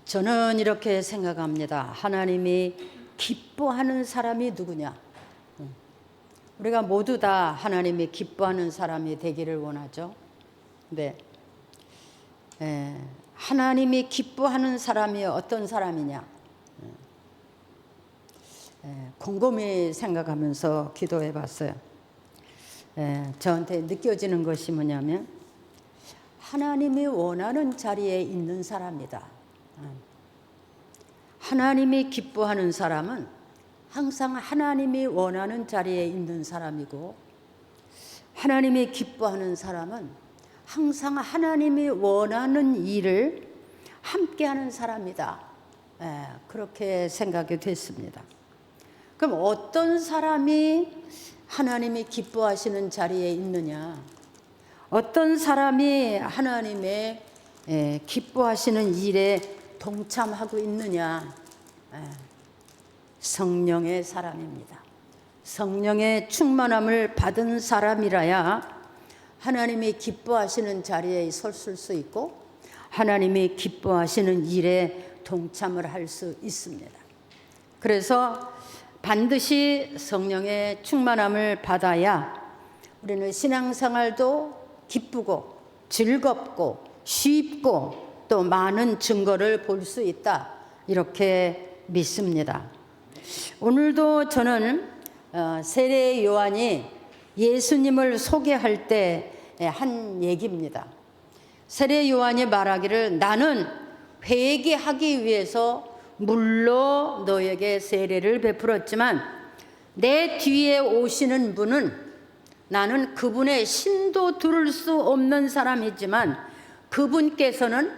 저는 이렇게 생각합니다. 하나님이 기뻐하는 사람이 누구냐? 우리가 모두 다 하나님이 기뻐하는 사람이 되기를 원하죠. 네. 하나님이 기뻐하는 사람이 어떤 사람이냐? 곰곰이 생각하면서 기도해 봤어요. 저한테 느껴지는 것이 뭐냐면 하나님이 원하는 자리에 있는 사람이다. 하나님이 기뻐하는 사람은 항상 하나님이 원하는 자리에 있는 사람이고, 하나님이 기뻐하는 사람은 항상 하나님이 원하는 일을 함께하는 사람이다. 그렇게 생각이 됐습니다. 그럼 어떤 사람이 하나님이 기뻐하시는 자리에 있느냐? 어떤 사람이 하나님의 기뻐하시는 일에 동참하고 있느냐? 성령의 사람입니다. 성령의 충만함을 받은 사람이라야 하나님이 기뻐하시는 자리에 섰을 수 있고 하나님이 기뻐하시는 일에 동참을 할 수 있습니다. 그래서 반드시 성령의 충만함을 받아야 우리는 신앙생활도 기쁘고 즐겁고 쉽고 또 많은 증거를 볼 수 있다, 이렇게 믿습니다. 오늘도 저는 세례 요한이 예수님을 소개할 때 한 얘기입니다. 세례 요한이 말하기를 나는 회개하기 위해서 물로 너에게 세례를 베풀었지만 내 뒤에 오시는 분은 나는 그분의 신도 들을 수 없는 사람이지만 그분께서는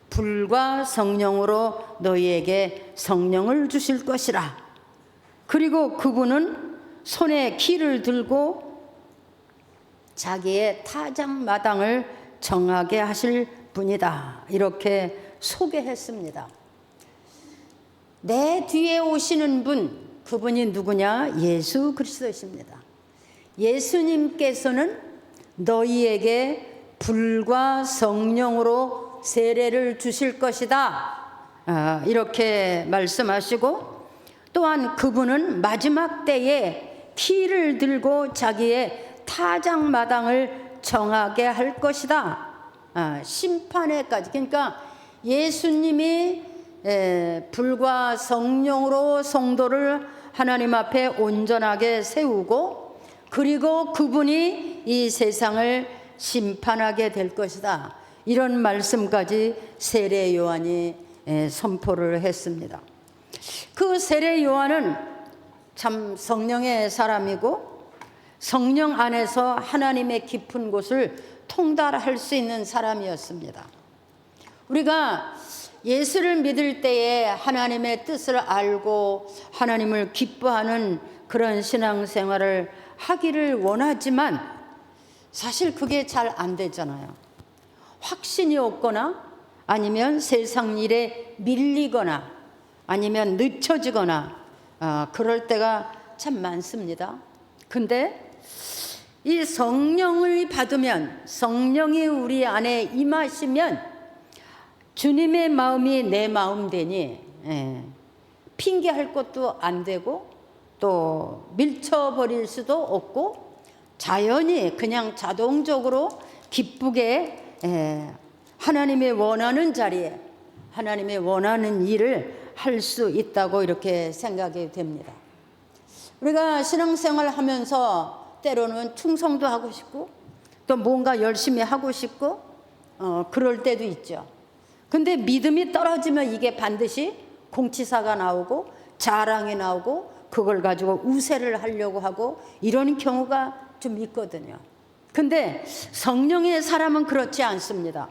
불과 성령으로 너희에게 성령을 주실 것이라. 그리고 그분은 손에 키를 들고 자기의 타작마당을 정하게 하실 분이다, 이렇게 소개했습니다. 내 뒤에 오시는 분, 그분이 누구냐? 예수 그리스도이십니다. 예수님께서는 너희에게 불과 성령으로 세례를 주실 것이다, 이렇게 말씀하시고, 또한 그분은 마지막 때에 키를 들고 자기의 타작마당을 정하게 할 것이다. 심판에까지. 그러니까 예수님이 불과 성령으로 성도를 하나님 앞에 온전하게 세우고, 그리고 그분이 이 세상을 심판하게 될 것이다, 이런 말씀까지 세례 요한이 선포를 했습니다. 그 세례 요한은 참 성령의 사람이고 성령 안에서 하나님의 깊은 곳을 통달할 수 있는 사람이었습니다. 우리가 예수를 믿을 때에 하나님의 뜻을 알고 하나님을 기뻐하는 그런 신앙생활을 하기를 원하지만 사실 그게 잘 안 되잖아요. 확신이 없거나 아니면 세상 일에 밀리거나 아니면 늦춰지거나 그럴 때가 참 많습니다. 근데 이 성령을 받으면, 성령이 우리 안에 임하시면 주님의 마음이 내 마음 되니 핑계할 것도 안 되고 또 밀쳐버릴 수도 없고 자연히 그냥 자동적으로 기쁘게 하나님의 원하는 자리에 하나님의 원하는 일을 할 수 있다고 이렇게 생각이 됩니다. 우리가 신앙생활 하면서 때로는 충성도 하고 싶고 또 뭔가 열심히 하고 싶고 그럴 때도 있죠. 근데 믿음이 떨어지면 이게 반드시 공치사가 나오고 자랑이 나오고 그걸 가지고 우세를 하려고 하고 이런 경우가 좀 있거든요. 근데 성령의 사람은 그렇지 않습니다.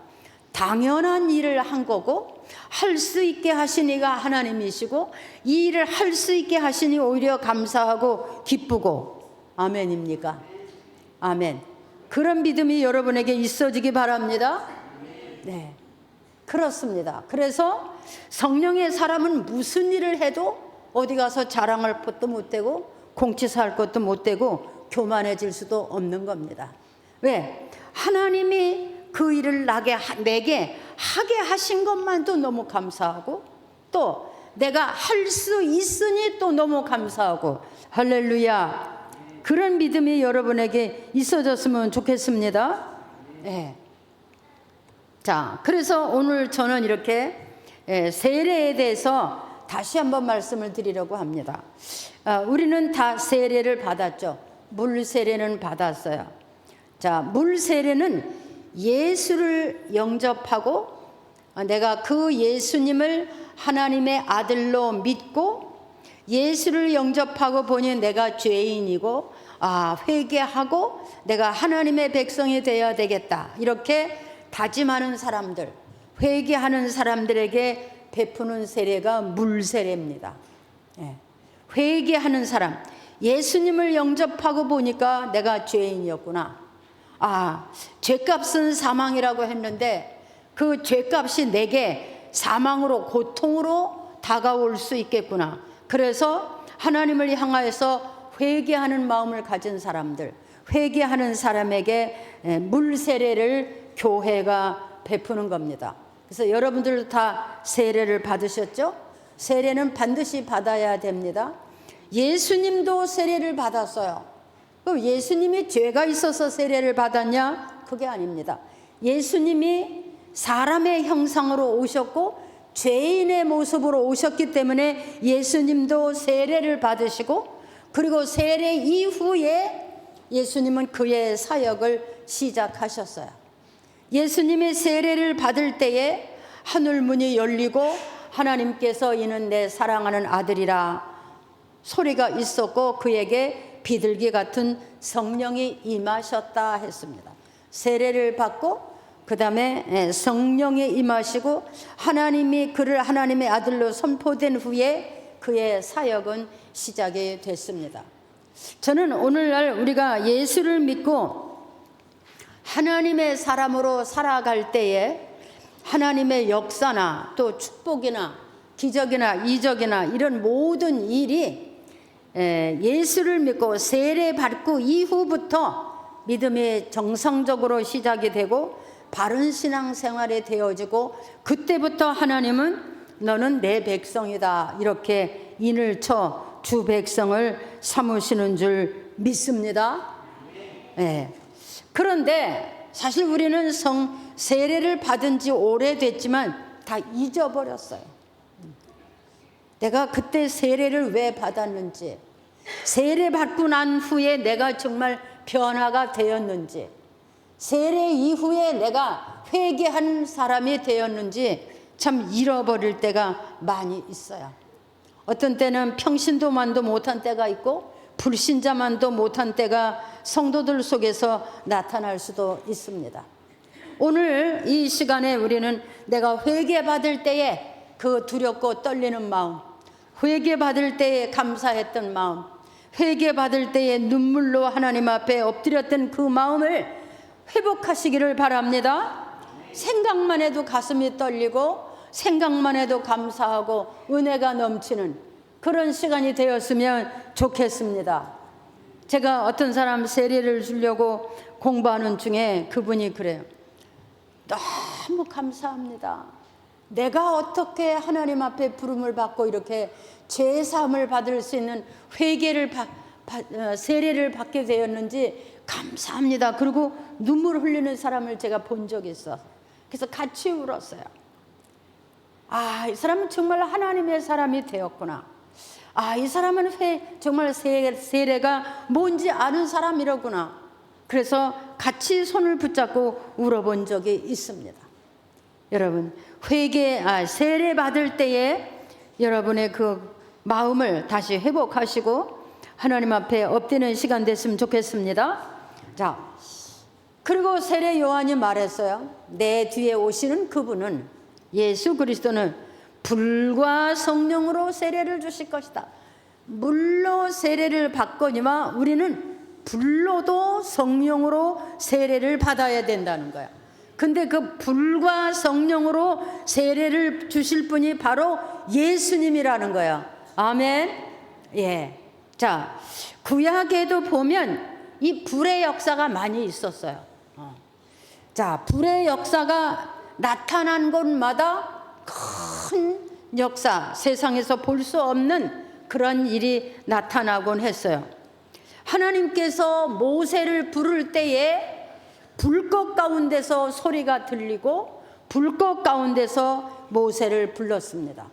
당연한 일을 한 거고 할 수 있게 하신 이가 하나님이시고 이 일을 할 수 있게 하시니 오히려 감사하고 기쁘고, 아멘입니까? 아멘. 그런 믿음이 여러분에게 있어지기 바랍니다. 네, 그렇습니다. 그래서 성령의 사람은 무슨 일을 해도 어디 가서 자랑할 것도 못 되고 공치사할 것도 못 되고 교만해질 수도 없는 겁니다. 왜? 하나님이 그 일을 내게 하게 하신 것만도 너무 감사하고, 또 내가 할 수 있으니 또 너무 감사하고, 할렐루야. 그런 믿음이 여러분에게 있어졌으면 좋겠습니다. 네. 자, 그래서 오늘 저는 이렇게 세례에 대해서 다시 한번 말씀을 드리려고 합니다. 우리는 다 세례를 받았죠. 물 세례는 받았어요. 자, 물 세례는 예수를 영접하고 내가 그 예수님을 하나님의 아들로 믿고 예수를 영접하고 보니 내가 죄인이고 회개하고 내가 하나님의 백성이 되어야 되겠다, 이렇게 다짐하는 사람들, 회개하는 사람들에게 베푸는 세례가 물 세례입니다. 회개하는 사람, 예수님을 영접하고 보니까 내가 죄인이었구나. 죄값은 사망이라고 했는데 그 죄값이 내게 사망으로, 고통으로 다가올 수 있겠구나. 그래서 하나님을 향하여서 회개하는 마음을 가진 사람들, 회개하는 사람에게 물 세례를 교회가 베푸는 겁니다. 그래서 여러분들도 다 세례를 받으셨죠? 세례는 반드시 받아야 됩니다. 예수님도 세례를 받았어요. 그럼 예수님이 죄가 있어서 세례를 받았냐? 그게 아닙니다. 예수님이 사람의 형상으로 오셨고 죄인의 모습으로 오셨기 때문에 예수님도 세례를 받으시고, 그리고 세례 이후에 예수님은 그의 사역을 시작하셨어요. 예수님이 세례를 받을 때에 하늘 문이 열리고 하나님께서 이는 내 사랑하는 아들이라 소리가 있었고 그에게 비둘기 같은 성령이 임하셨다 했습니다. 세례를 받고 그 다음에 성령이 임하시고 하나님이 그를 하나님의 아들로 선포된 후에 그의 사역은 시작이 됐습니다. 저는 오늘날 우리가 예수를 믿고 하나님의 사람으로 살아갈 때에 하나님의 역사나 또 축복이나 기적이나 이적이나 이런 모든 일이 예수를 믿고 세례 받고 이후부터 믿음이 정상적으로 시작이 되고 바른 신앙생활이 되어지고, 그때부터 하나님은 너는 내 백성이다, 이렇게 인을 쳐 주 백성을 삼으시는 줄 믿습니다. 그런데 사실 우리는 세례를 받은 지 오래됐지만 다 잊어버렸어요. 내가 그때 세례를 왜 받았는지, 세례 받고 난 후에 내가 정말 변화가 되었는지, 세례 이후에 내가 회개한 사람이 되었는지 참 잃어버릴 때가 많이 있어요. 어떤 때는 평신도만도 못한 때가 있고 불신자만도 못한 때가 성도들 속에서 나타날 수도 있습니다. 오늘 이 시간에 우리는 내가 회개받을 때에 그 두렵고 떨리는 마음, 회개받을 때에 감사했던 마음, 회개받을 때에 눈물로 하나님 앞에 엎드렸던 그 마음을 회복하시기를 바랍니다. 생각만 해도 가슴이 떨리고 생각만 해도 감사하고 은혜가 넘치는 그런 시간이 되었으면 좋겠습니다. 제가 어떤 사람 세례를 주려고 공부하는 중에 그분이 그래요. 너무 감사합니다. 내가 어떻게 하나님 앞에 부름을 받고 이렇게 죄사함을 받을 수 있는 세례를 받게 되었는지 감사합니다. 그리고 눈물 흘리는 사람을 제가 본 적이 있어. 그래서 같이 울었어요. 이 사람은 정말 하나님의 사람이 되었구나. 이 사람은 정말 세례가 뭔지 아는 사람이로구나. 그래서 같이 손을 붙잡고 울어본 적이 있습니다. 여러분, 세례 받을 때에 여러분의 그 마음을 다시 회복하시고 하나님 앞에 엎드리는 시간 됐으면 좋겠습니다. 자, 그리고 세례 요한이 말했어요. 내 뒤에 오시는 그분은, 예수 그리스도는 불과 성령으로 세례를 주실 것이다. 물로 세례를 받거니와 우리는 불로도 성령으로 세례를 받아야 된다는 거야. 근데 그 불과 성령으로 세례를 주실 분이 바로 예수님이라는 거야. 아멘. 자, 구약에도 보면 이 불의 역사가 많이 있었어요. 자, 불의 역사가 나타난 곳마다 큰 역사, 세상에서 볼 수 없는 그런 일이 나타나곤 했어요. 하나님께서 모세를 부를 때에 불꽃 가운데서 소리가 들리고 불꽃 가운데서 모세를 불렀습니다.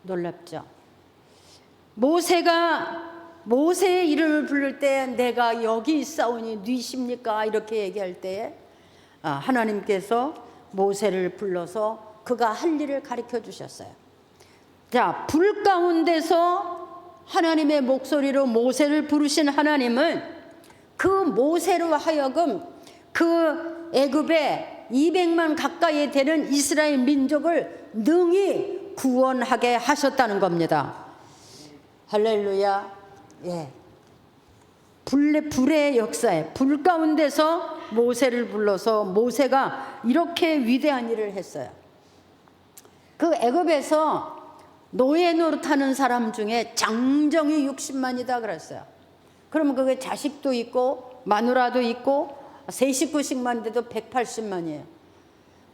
놀랍죠? 모세의 이름을 부를 때 내가 여기 있사오니 누이십니까? 이렇게 얘기할 때에 하나님께서 모세를 불러서 그가 할 일을 가르쳐 주셨어요. 자, 불 가운데서 하나님의 목소리로 모세를 부르신 하나님은 그 모세로 하여금 그 애굽에 200만 가까이 되는 이스라엘 민족을 능히 구원하게 하셨다는 겁니다. 할렐루야. 예. 불의 역사에 불 가운데서 모세를 불러서 모세가 이렇게 위대한 일을 했어요. 그 애굽에서 노예 노릇하는 사람 중에 장정이 60만이다 그랬어요. 그러면 그게 자식도 있고 마누라도 있고 세 식구씩만 돼도 180만이에요.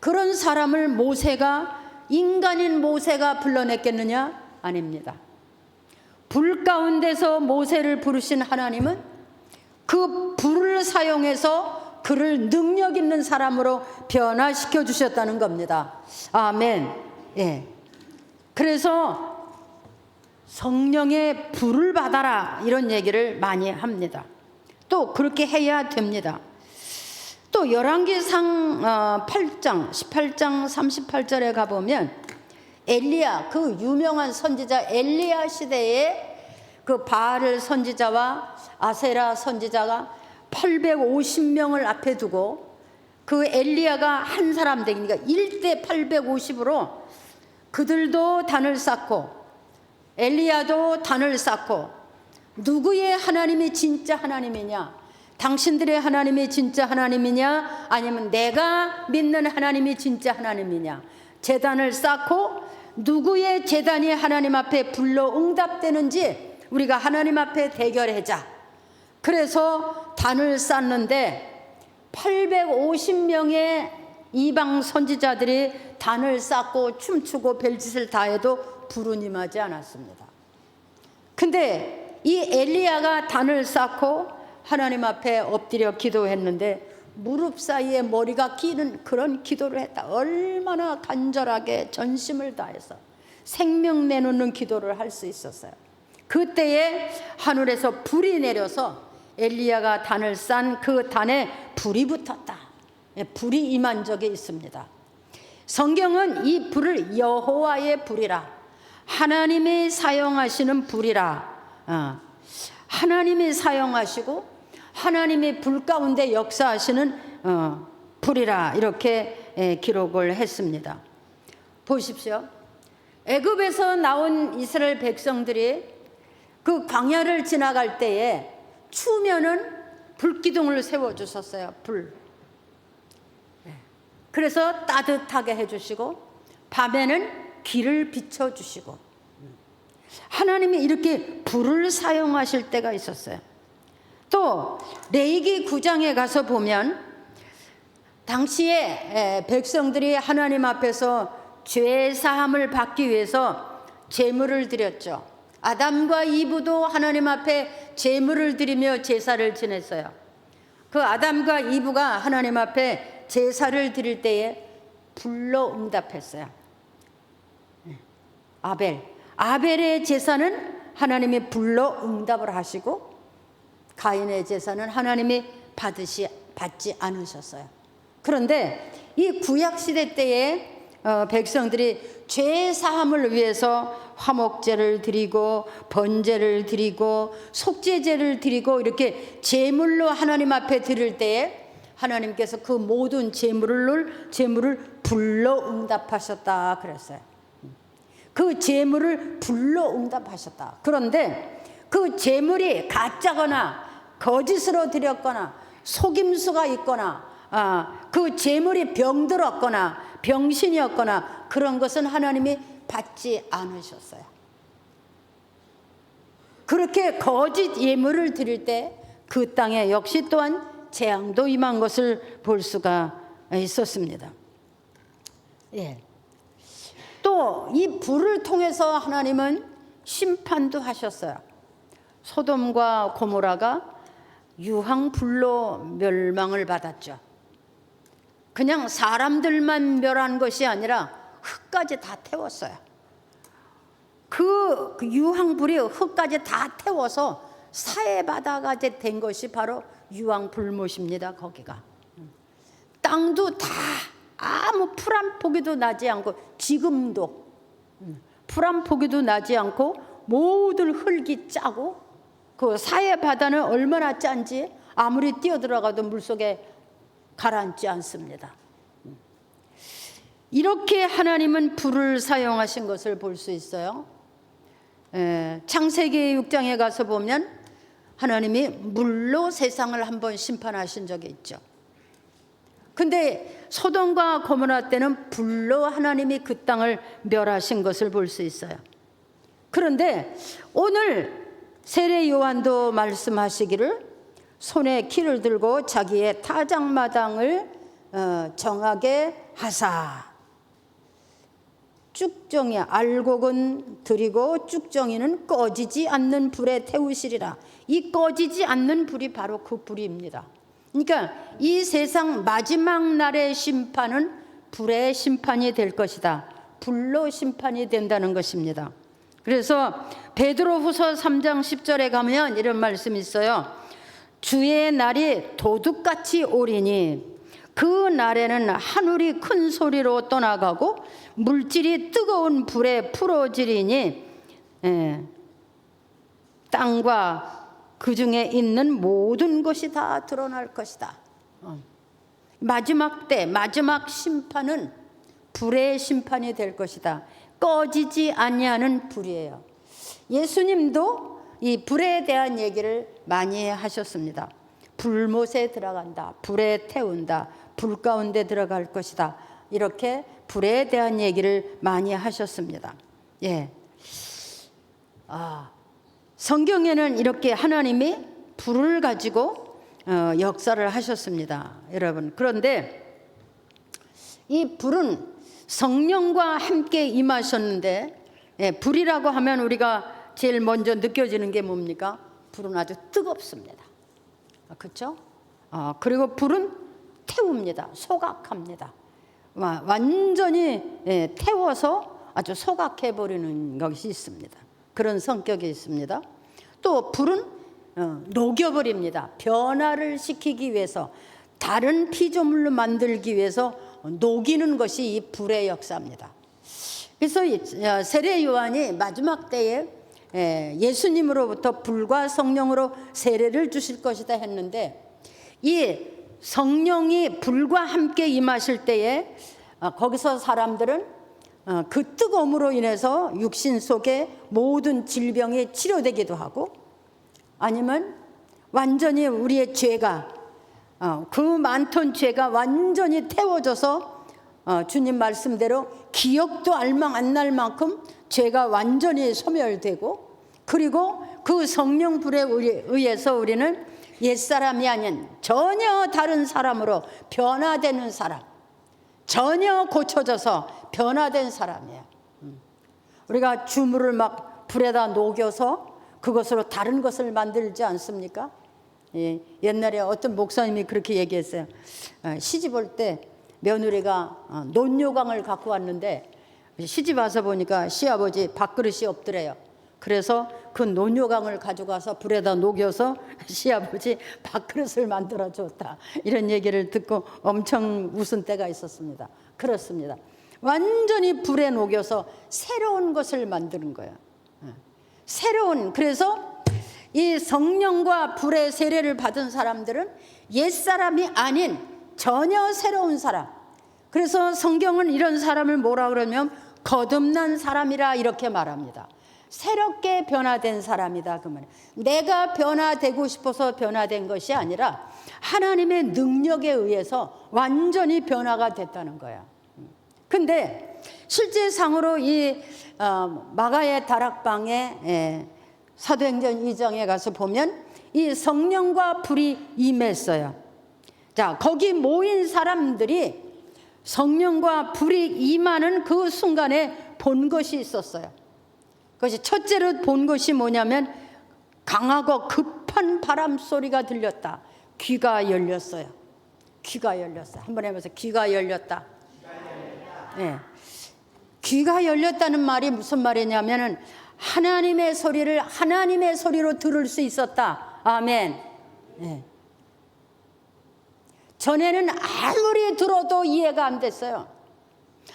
그런 사람을 모세가, 인간인 모세가 불러냈겠느냐? 아닙니다. 불 가운데서 모세를 부르신 하나님은 그 불을 사용해서 그를 능력 있는 사람으로 변화시켜 주셨다는 겁니다. 아멘. 예. 그래서 성령의 불을 받아라 이런 얘기를 많이 합니다. 또 그렇게 해야 됩니다. 또 열왕기상 8장 18장 38절에 가보면 엘리야, 그 유명한 선지자 엘리야 시대에 그 바알 선지자와 아세라 선지자가 850명을 앞에 두고 그 엘리야가 한 사람 되니까 1대 850으로 그들도 단을 쌓고 엘리야도 단을 쌓고 누구의 하나님이 진짜 하나님이냐? 당신들의 하나님이 진짜 하나님이냐? 아니면 내가 믿는 하나님이 진짜 하나님이냐? 제단을 쌓고 누구의 제단이 하나님 앞에 불러 응답되는지 우리가 하나님 앞에 대결하자. 그래서 단을 쌓는데 850명의 이방 선지자들이 단을 쌓고 춤추고 별짓을 다 해도 불은 임하지 않았습니다. 근데 이 엘리야가 단을 쌓고 하나님 앞에 엎드려 기도했는데 무릎 사이에 머리가 끼는 그런 기도를 했다. 얼마나 간절하게 전심을 다해서 생명 내놓는 기도를 할 수 있었어요. 그때에 하늘에서 불이 내려서 엘리야가 단을 싼 그 단에 불이 붙었다. 불이 임한 적이 있습니다. 성경은 이 불을 여호와의 불이라, 하나님이 사용하시는 불이라, 하나님이 사용하시고 하나님이 불 가운데 역사하시는 불이라 이렇게 기록을 했습니다. 보십시오. 애굽에서 나온 이스라엘 백성들이 그 광야를 지나갈 때에 추우면은 불기둥을 세워주셨어요. 불. 그래서 따뜻하게 해주시고 밤에는 길을 비춰주시고 하나님이 이렇게 불을 사용하실 때가 있었어요. 또 레위기 9장에 가서 보면 당시에 백성들이 하나님 앞에서 죄 사함을 받기 위해서 제물을 드렸죠. 아담과 이브도 하나님 앞에 제물을 드리며 제사를 지냈어요. 그 아담과 이브가 하나님 앞에 제사를 드릴 때에 불로 응답했어요. 아벨의 제사는 하나님이 불로 응답을 하시고 가인의 제사는 하나님이 받지 않으셨어요. 그런데 이 구약시대 때에 백성들이 죄 사함을 위해서 화목제를 드리고 번제를 드리고 속죄제를 드리고 이렇게 제물로 하나님 앞에 드릴 때에 하나님께서 그 모든 제물을 불로 응답하셨다 그랬어요. 그 제물을 불로 응답하셨다. 그런데 그 제물이 가짜거나 거짓으로 드렸거나 속임수가 있거나 그 제물이 병들었거나 병신이었거나 그런 것은 하나님이 받지 않으셨어요. 그렇게 거짓 예물을 드릴 때 그 땅에 역시 또한 재앙도 임한 것을 볼 수가 있었습니다. 예. 또 이 불을 통해서 하나님은 심판도 하셨어요. 소돔과 고모라가 유황불로 멸망을 받았죠. 그냥 사람들만 멸한 것이 아니라 흙까지 다 태웠어요. 그 유황불이 흙까지 다 태워서 사해바다가 된 것이 바로 유황불못입니다. 거기가 땅도 다 아무 풀 한 포기도 나지 않고, 지금도 풀 한 포기도 나지 않고 모든 흙이 짜고, 그 사해바다는 얼마나 짠지 아무리 뛰어들어가도 물속에 가라앉지 않습니다. 이렇게 하나님은 불을 사용하신 것을 볼 수 있어요. 창세기 6장에 가서 보면 하나님이 물로 세상을 한번 심판하신 적이 있죠. 근데 소돔과 고모라 때는 불로 하나님이 그 땅을 멸하신 것을 볼 수 있어요. 그런데 오늘 세례 요한도 말씀하시기를 손에 키를 들고 자기의 타작마당을 정하게 하사, 쭉정이 알곡은 드리고 쭉정이는 꺼지지 않는 불에 태우시리라. 이 꺼지지 않는 불이 바로 그 불입니다. 그러니까 이 세상 마지막 날의 심판은 불의 심판이 될 것이다. 불로 심판이 된다는 것입니다. 그래서 베드로후서 3장 10절에 가면 이런 말씀이 있어요. 주의 날이 도둑같이 오리니 그 날에는 하늘이 큰 소리로 떠나가고 물질이 뜨거운 불에 풀어지리니 땅과 그 중에 있는 모든 것이 다 드러날 것이다. 마지막 때, 마지막 심판은 불의 심판이 될 것이다. 꺼지지 아니하는 불이에요. 예수님도 이 불에 대한 얘기를 많이 하셨습니다. 불못에 들어간다, 불에 태운다, 불 가운데 들어갈 것이다. 이렇게 불에 대한 얘기를 많이 하셨습니다. 예. 성경에는 이렇게 하나님이 불을 가지고 역사를 하셨습니다, 여러분. 그런데 이 불은 성령과 함께 임하셨는데, 불이라고 하면 우리가 제일 먼저 느껴지는 게 뭡니까? 불은 아주 뜨겁습니다. 그렇죠? 그리고 불은 태웁니다. 소각합니다. 완전히 태워서 아주 소각해버리는 것이 있습니다. 그런 성격이 있습니다. 또 불은 녹여버립니다. 변화를 시키기 위해서, 다른 피조물로 만들기 위해서 녹이는 것이 이 불의 역사입니다. 그래서 세례 요한이 마지막 때에 예수님으로부터 불과 성령으로 세례를 주실 것이다 했는데, 이 성령이 불과 함께 임하실 때에 거기서 사람들은 그 뜨거움으로 인해서 육신 속에 모든 질병이 치료되기도 하고, 아니면 완전히 우리의 죄가, 그 많던 죄가 완전히 태워져서 주님 말씀대로 기억도 알망 안 날 만큼 죄가 완전히 소멸되고, 그리고 그 성령 불에 의해서 우리는 옛사람이 아닌 전혀 다른 사람으로 변화되는 사람, 전혀 고쳐져서 변화된 사람이에요. 우리가 주물을 막 불에다 녹여서 그것으로 다른 것을 만들지 않습니까? 예, 옛날에 어떤 목사님이 그렇게 얘기했어요. 시집 올 때 며느리가 논요강을 갖고 왔는데, 시집 와서 보니까 시아버지 밥그릇이 없더래요. 그래서 그 논요강을 가져가서 불에다 녹여서 시아버지 밥그릇을 만들어 줬다, 이런 얘기를 듣고 엄청 웃은 때가 있었습니다. 그렇습니다. 완전히 불에 녹여서 새로운 것을 만드는 거예요. 새로운, 그래서 이 성령과 불의 세례를 받은 사람들은 옛사람이 아닌 전혀 새로운 사람. 그래서 성경은 이런 사람을 뭐라 그러면 거듭난 사람이라 이렇게 말합니다. 새롭게 변화된 사람이다, 그 말이에요. 내가 변화되고 싶어서 변화된 것이 아니라 하나님의 능력에 의해서 완전히 변화가 됐다는 거야. 근데 실제상으로 이 마가의 다락방에 사도행전 2장에 가서 보면 이 성령과 불이 임했어요. 자, 거기 모인 사람들이 성령과 불이 임하는 그 순간에 본 것이 있었어요. 그것이 첫째로 본 것이 뭐냐면 강하고 급한 바람 소리가 들렸다. 귀가 열렸어요. 귀가 열렸어요. 한번 해보세요. 귀가 열렸다. 네. 귀가 열렸다는 말이 무슨 말이냐면은 하나님의 소리를 하나님의 소리로 들을 수 있었다. 아멘. 네. 전에는 아무리 들어도 이해가 안 됐어요.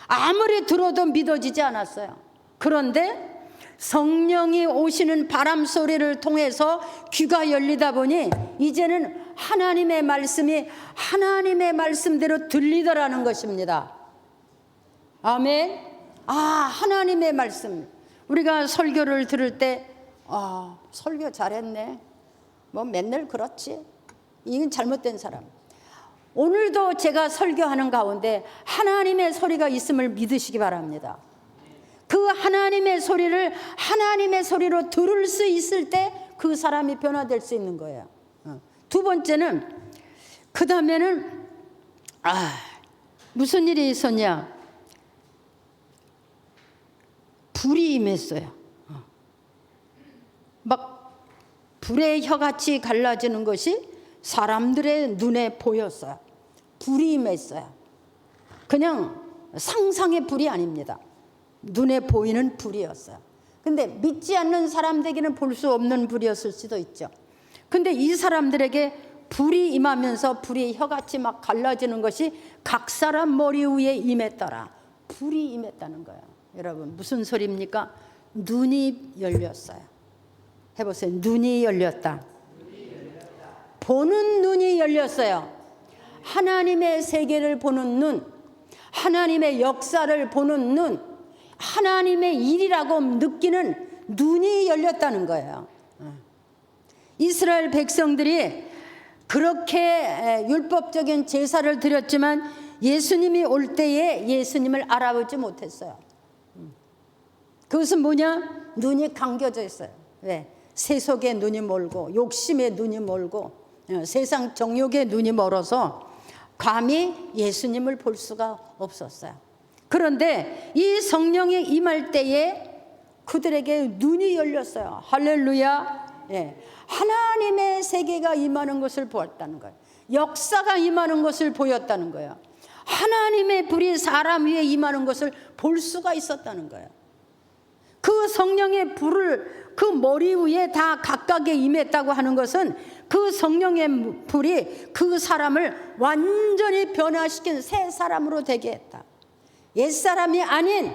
아무리 들어도 믿어지지 않았어요. 그런데 성령이 오시는 바람 소리를 통해서 귀가 열리다 보니 이제는 하나님의 말씀이 하나님의 말씀대로 들리더라는 것입니다. 아멘. 하나님의 말씀. 우리가 설교를 들을 때 설교 잘했네. 뭐 맨날 그렇지. 이건 잘못된 사람. 오늘도 제가 설교하는 가운데 하나님의 소리가 있음을 믿으시기 바랍니다. 그 하나님의 소리를 하나님의 소리로 들을 수 있을 때 그 사람이 변화될 수 있는 거예요. 두 번째는 그 다음에는 무슨 일이 있었냐? 불이 임했어요. 막 불의 혀같이 갈라지는 것이 사람들의 눈에 보였어요. 불이 임했어요. 그냥 상상의 불이 아닙니다. 눈에 보이는 불이었어요. 근데 믿지 않는 사람들에게는 볼 수 없는 불이었을 수도 있죠. 근데 이 사람들에게 불이 임하면서 불이 혀같이 막 갈라지는 것이 각 사람 머리 위에 임했더라. 불이 임했다는 거예요. 여러분 무슨 소리입니까? 눈이 열렸어요. 해보세요. 눈이 열렸다. 보는 눈이 열렸어요. 하나님의 세계를 보는 눈, 하나님의 역사를 보는 눈, 하나님의 일이라고 느끼는 눈이 열렸다는 거예요. 이스라엘 백성들이 그렇게 율법적인 제사를 드렸지만 예수님이 올 때에 예수님을 알아보지 못했어요. 그것은 뭐냐? 눈이 감겨져 있어요. 왜? 세속에 눈이 멀고 욕심에 눈이 멀고 세상 정욕에 눈이 멀어서 감히 예수님을 볼 수가 없었어요. 그런데 이 성령이 임할 때에 그들에게 눈이 열렸어요. 할렐루야. 예. 하나님의 세계가 임하는 것을 보았다는 거예요. 역사가 임하는 것을 보였다는 거예요. 하나님의 불이 사람 위에 임하는 것을 볼 수가 있었다는 거예요. 그 성령의 불을 그 머리 위에 다 각각에 임했다고 하는 것은 그 성령의 불이 그 사람을 완전히 변화시킨 새 사람으로 되게 했다. 옛사람이 아닌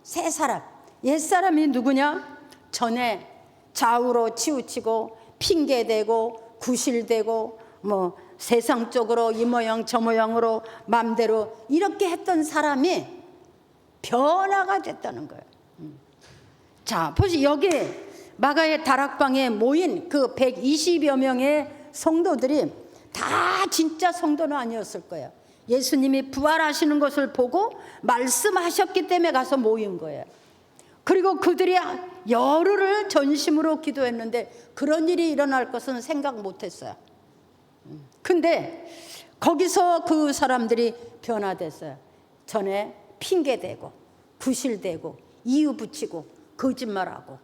새 사람. 옛사람이 누구냐? 전에 좌우로 치우치고 핑계대고 구실대고 뭐 세상적으로 이 모양 저 모양으로 마음대로 이렇게 했던 사람이 변화가 됐다는 거예요. 자, 보시 여기 마가의 다락방에 모인 그 120여 명의 성도들이 다 진짜 성도는 아니었을 거예요. 예수님이 부활하시는 것을 보고 말씀하셨기 때문에 가서 모인 거예요. 그리고 그들이 열흘을 전심으로 기도했는데 그런 일이 일어날 것은 생각 못했어요. 근데 거기서 그 사람들이 변화됐어요. 전에 핑계대고 구실대고 이유 붙이고 거짓말하고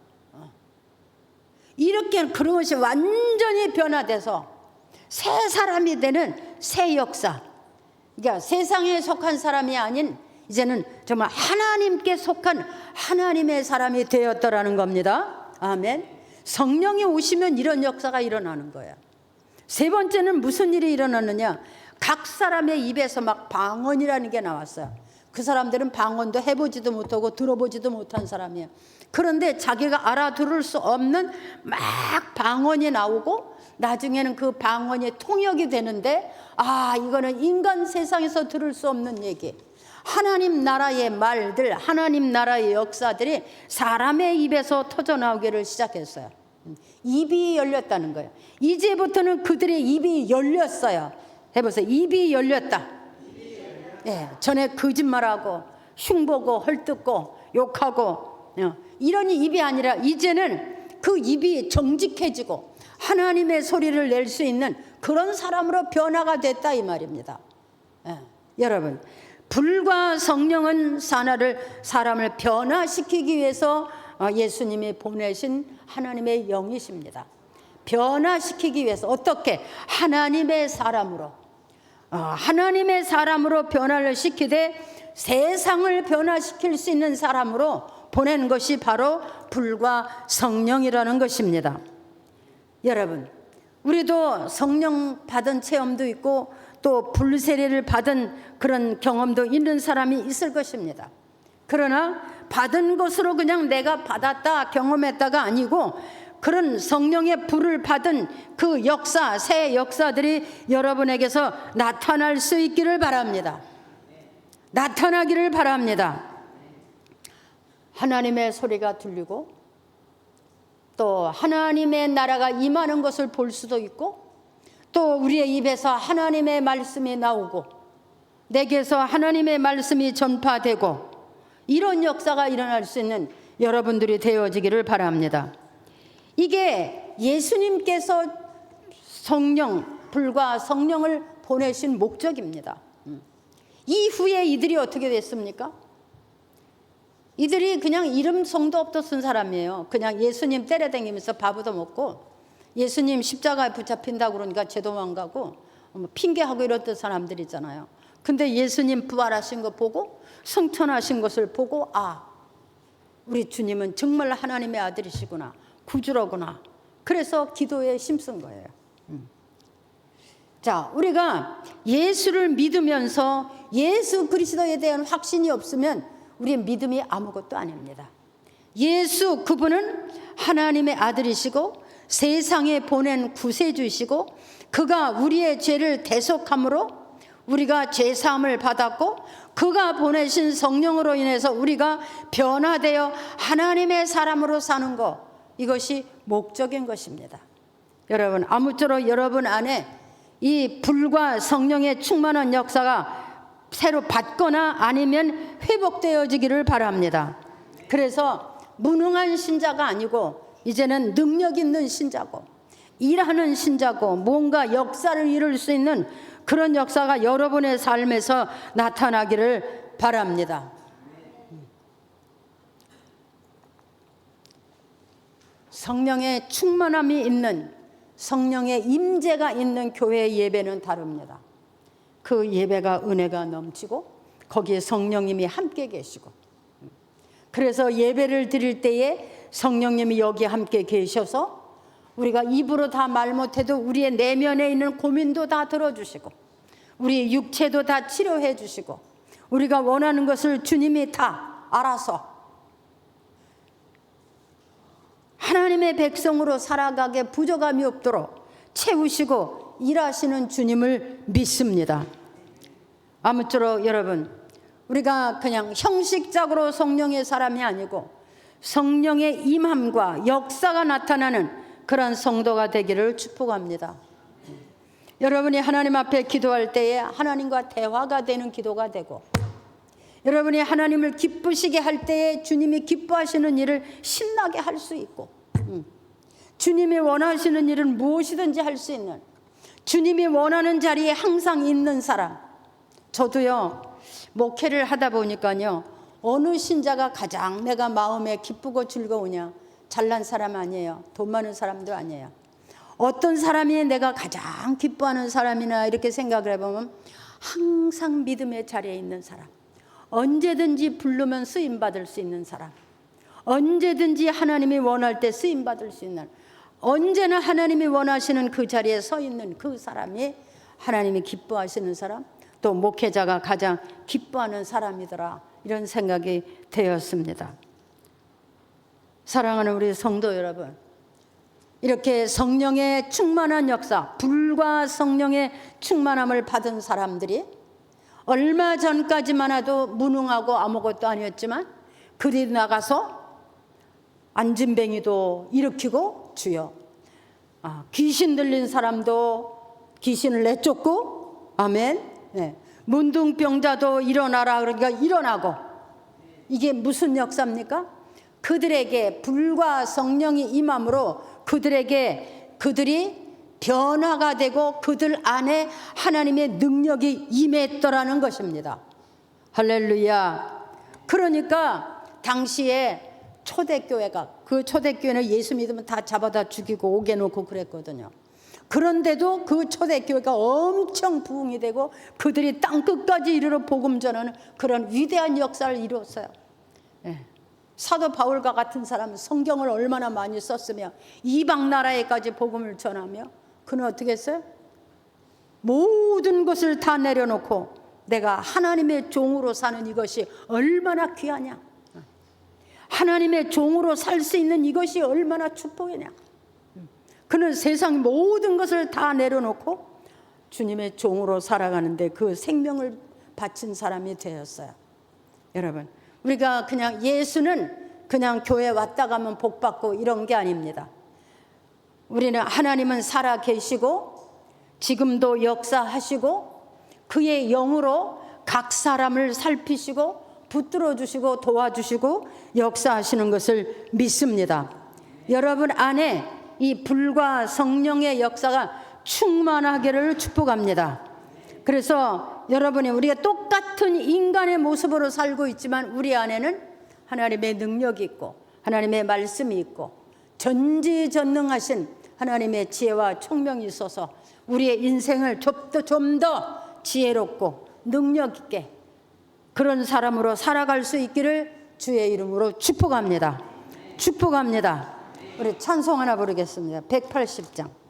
이렇게 그런 것이 완전히 변화돼서 새 사람이 되는 새 역사. 그러니까 세상에 속한 사람이 아닌 이제는 정말 하나님께 속한 하나님의 사람이 되었더라는 겁니다. 아멘. 성령이 오시면 이런 역사가 일어나는 거예요. 세 번째는 무슨 일이 일어나느냐? 각 사람의 입에서 막 방언이라는 게 나왔어요. 그 사람들은 방언도 해보지도 못하고 들어보지도 못한 사람이에요. 그런데 자기가 알아들을 수 없는 막 방언이 나오고 나중에는 그 방언이 통역이 되는데 이거는 인간 세상에서 들을 수 없는 얘기. 하나님 나라의 말들, 하나님 나라의 역사들이 사람의 입에서 터져나오기를 시작했어요. 입이 열렸다는 거예요. 이제부터는 그들의 입이 열렸어요. 해보세요. 입이 열렸다. 예, 전에 거짓말하고 흉보고 헐뜯고 욕하고 이런 입이 아니라 이제는 그 입이 정직해지고 하나님의 소리를 낼 수 있는 그런 사람으로 변화가 됐다 이 말입니다. 예. 여러분, 불과 성령은 사람을 변화시키기 위해서 예수님이 보내신 하나님의 영이십니다. 변화시키기 위해서 어떻게? 하나님의 사람으로 변화를 시키되 세상을 변화시킬 수 있는 사람으로 보낸 것이 바로 불과 성령이라는 것입니다. 여러분, 우리도 성령 받은 체험도 있고 또 불세례를 받은 그런 경험도 있는 사람이 있을 것입니다. 그러나 받은 것으로 그냥 내가 받았다 경험했다가 아니고 그런 성령의 불을 받은 그 역사, 새 역사들이 여러분에게서 나타날 수 있기를 바랍니다. 나타나기를 바랍니다. 하나님의 소리가 들리고 또 하나님의 나라가 임하는 것을 볼 수도 있고 또 우리의 입에서 하나님의 말씀이 나오고 내게서 하나님의 말씀이 전파되고 이런 역사가 일어날 수 있는 여러분들이 되어지기를 바랍니다. 이게 예수님께서 불과 성령을 보내신 목적입니다. 이후에 이들이 어떻게 됐습니까? 이들이 그냥 이름 성도 없던 사람이에요. 그냥 예수님 때려다니면서 밥도 먹고 예수님 십자가에 붙잡힌다고 그러니까 제도 안 가고 핑계하고 이랬던 사람들이잖아요. 근데 예수님 부활하신 거 보고 승천하신 것을 보고 우리 주님은 정말 하나님의 아들이시구나, 구주로구나. 그래서 기도에 힘쓴 거예요. 자, 우리가 예수를 믿으면서 예수 그리스도에 대한 확신이 없으면 우리의 믿음이 아무것도 아닙니다. 예수 그분은 하나님의 아들이시고 세상에 보낸 구세주이시고 그가 우리의 죄를 대속함으로 우리가 죄사함을 받았고 그가 보내신 성령으로 인해서 우리가 변화되어 하나님의 사람으로 사는 것, 이것이 목적인 것입니다. 여러분, 아무쪼록 여러분 안에 이 불과 성령의 충만한 역사가 새로 받거나 아니면 회복되어지기를 바랍니다. 그래서 무능한 신자가 아니고 이제는 능력 있는 신자고 일하는 신자고 뭔가 역사를 이룰 수 있는 그런 역사가 여러분의 삶에서 나타나기를 바랍니다. 성령의 충만함이 있는, 성령의 임재가 있는 교회의 예배는 다릅니다. 그 예배가 은혜가 넘치고 거기에 성령님이 함께 계시고, 그래서 예배를 드릴 때에 성령님이 여기 함께 계셔서 우리가 입으로 다 말 못해도 우리의 내면에 있는 고민도 다 들어주시고 우리 육체도 다 치료해 주시고 우리가 원하는 것을 주님이 다 알아서 하나님의 백성으로 살아가게 부족함이 없도록 채우시고 일하시는 주님을 믿습니다. 아무쪼록 여러분, 우리가 그냥 형식적으로 성령의 사람이 아니고 성령의 임함과 역사가 나타나는 그런 성도가 되기를 축복합니다. 여러분이 하나님 앞에 기도할 때에 하나님과 대화가 되는 기도가 되고, 여러분이 하나님을 기쁘시게 할 때에 주님이 기뻐하시는 일을 신나게 할 수 있고, 주님이 원하시는 일은 무엇이든지 할 수 있는, 주님이 원하는 자리에 항상 있는 사람. 저도요, 목회를 하다 보니까요, 어느 신자가 가장 내가 마음에 기쁘고 즐거우냐? 잘난 사람 아니에요. 돈 많은 사람도 아니에요. 어떤 사람이 내가 가장 기뻐하는 사람이나 이렇게 생각을 해보면 항상 믿음의 자리에 있는 사람, 언제든지 부르면 쓰임받을 수 있는 사람, 언제든지 하나님이 원할 때 쓰임받을 수 있는, 언제나 하나님이 원하시는 그 자리에 서 있는 그 사람이 하나님이 기뻐하시는 사람, 또 목회자가 가장 기뻐하는 사람이더라, 이런 생각이 되었습니다. 사랑하는 우리 성도 여러분, 이렇게 성령의 충만한 역사, 불과 성령의 충만함을 받은 사람들이 얼마 전까지만 해도 무능하고 아무것도 아니었지만 그리 나가서 안진뱅이도 일으키고 주여, 귀신 들린 사람도 귀신을 내쫓고, 아멘. 네. 문둥병자도 일어나라 그러니까 일어나고, 이게 무슨 역사입니까? 그들에게 불과 성령이 임함으로 그들이 변화가 되고 그들 안에 하나님의 능력이 임했더라는 것입니다. 할렐루야. 그러니까 당시에 초대교회가, 그 초대교회는 예수 믿으면 다 잡아다 죽이고 옥에 놓고 그랬거든요. 그런데도 그 초대교회가 엄청 부흥이 되고 그들이 땅끝까지 이르러 복음 전하는 그런 위대한 역사를 이루었어요. 사도 바울과 같은 사람은 성경을 얼마나 많이 썼으며 이방 나라에까지 복음을 전하며 그는 어떻게 했어요? 모든 것을 다 내려놓고 내가 하나님의 종으로 사는 이것이 얼마나 귀하냐, 하나님의 종으로 살 수 있는 이것이 얼마나 축복이냐. 그는 세상 모든 것을 다 내려놓고 주님의 종으로 살아가는데 그 생명을 바친 사람이 되었어요. 여러분, 우리가 그냥 예수는 그냥 교회 왔다 가면 복 받고 이런 게 아닙니다. 우리는 하나님은 살아 계시고 지금도 역사하시고 그의 영으로 각 사람을 살피시고 붙들어 주시고 도와주시고 역사하시는 것을 믿습니다. 여러분 안에 이 불과 성령의 역사가 충만하기를 축복합니다. 그래서 여러분이 우리가 똑같은 인간의 모습으로 살고 있지만 우리 안에는 하나님의 능력이 있고 하나님의 말씀이 있고 전지전능하신 하나님의 지혜와 총명이 있어서 우리의 인생을 좀 더 지혜롭고 능력 있게 그런 사람으로 살아갈 수 있기를 주의 이름으로 축복합니다. 축복합니다. 우리 찬송 하나 부르겠습니다. 180장.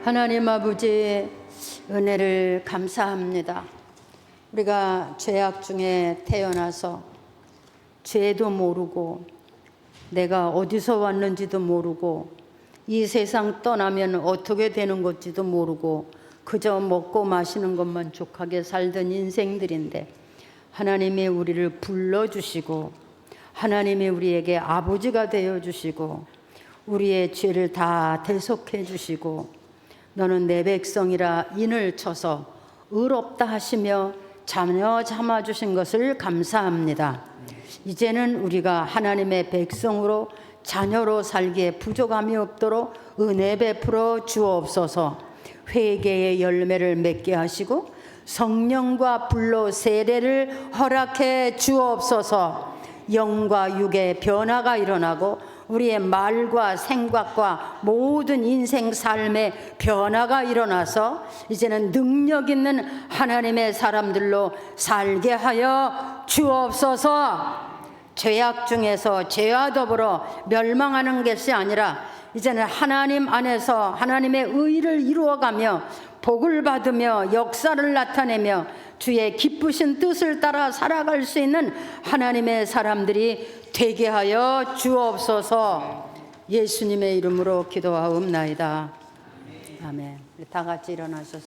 하나님 아버지 은혜를 감사합니다. 우리가 죄악 중에 태어나서 죄도 모르고 내가 어디서 왔는지도 모르고 이 세상 떠나면 어떻게 되는 건지도 모르고 그저 먹고 마시는 것만 족하게 살던 인생들인데 하나님이 우리를 불러주시고 하나님이 우리에게 아버지가 되어주시고 우리의 죄를 다 대속해 주시고 너는 내 백성이라 인을 쳐서 의롭다 하시며 자녀 삼아 주신 것을 감사합니다. 이제는 우리가 하나님의 백성으로 자녀로 살기에 부족함이 없도록 은혜 베풀어 주옵소서. 회개의 열매를 맺게 하시고 성령과 불로 세례를 허락해 주옵소서. 영과 육의 변화가 일어나고 우리의 말과 생각과 모든 인생 삶의 변화가 일어나서 이제는 능력 있는 하나님의 사람들로 살게 하여 주옵소서. 죄악 중에서 죄와 더불어 멸망하는 것이 아니라 이제는 하나님 안에서 하나님의 의를 이루어가며 복을 받으며 역사를 나타내며 주의 기쁘신 뜻을 따라 살아갈 수 있는 하나님의 사람들이 되게 하여 주옵소서. 예수님의 이름으로 기도하옵나이다. 아멘. 우리 다 같이 일어나셔서